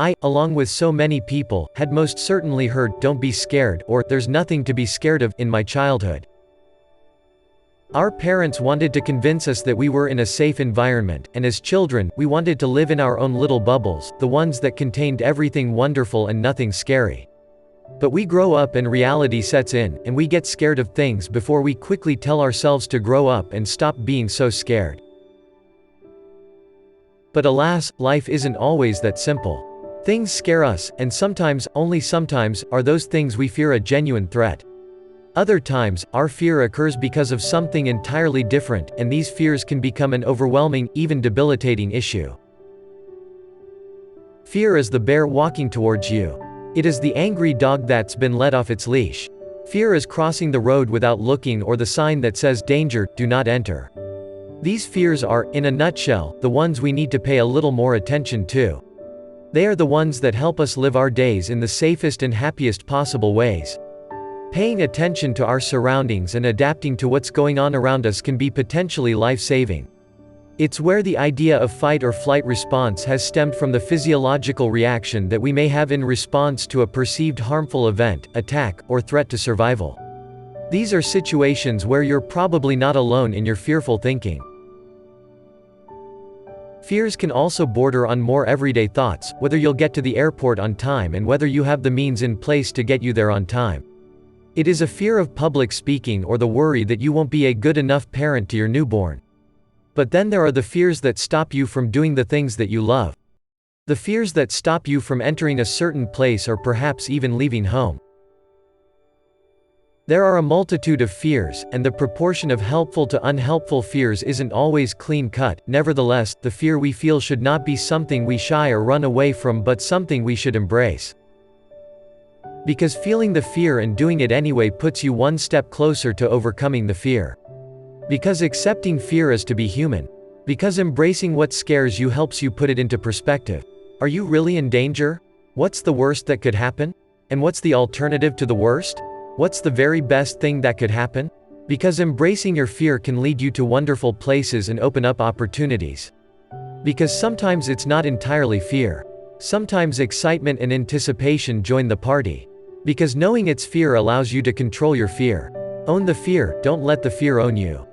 I, along with so many people, had most certainly heard, "Don't be scared," or "There's nothing to be scared of," in my childhood. Our parents wanted to convince us that we were in a safe environment, and as children, we wanted to live in our own little bubbles, the ones that contained everything wonderful and nothing scary. But we grow up and reality sets in, and we get scared of things before we quickly tell ourselves to grow up and stop being so scared. But alas, life isn't always that simple. Things scare us, and sometimes, only sometimes, are those things we fear a genuine threat. Other times, our fear occurs because of something entirely different, and these fears can become an overwhelming, even debilitating issue. Fear is the bear walking towards you. It is the angry dog that's been let off its leash. Fear is crossing the road without looking, or the sign that says, "Danger, do not enter." These fears are, in a nutshell, the ones we need to pay a little more attention to. They are the ones that help us live our days in the safest and happiest possible ways. Paying attention to our surroundings and adapting to what's going on around us can be potentially life-saving. It's where the idea of fight or flight response has stemmed from the physiological reaction that we may have in response to a perceived harmful event, attack, or threat to survival. These are situations where you're probably not alone in your fearful thinking. Fears can also border on more everyday thoughts, whether you'll get to the airport on time and whether you have the means in place to get you there on time. It is a fear of public speaking or the worry that you won't be a good enough parent to your newborn. But then there are the fears that stop you from doing the things that you love. The fears that stop you from entering a certain place or perhaps even leaving home. There are a multitude of fears, and the proportion of helpful to unhelpful fears isn't always clean-cut. Nevertheless, the fear we feel should not be something we shy or run away from, but something we should embrace. Because feeling the fear and doing it anyway puts you one step closer to overcoming the fear. Because accepting fear is to be human. Because embracing what scares you helps you put it into perspective. Are you really in danger? What's the worst that could happen? And what's the alternative to the worst? What's the very best thing that could happen? Because embracing your fear can lead you to wonderful places and open up opportunities. Because sometimes it's not entirely fear. Sometimes excitement and anticipation join the party. Because knowing it's fear allows you to control your fear. Own the fear, don't let the fear own you.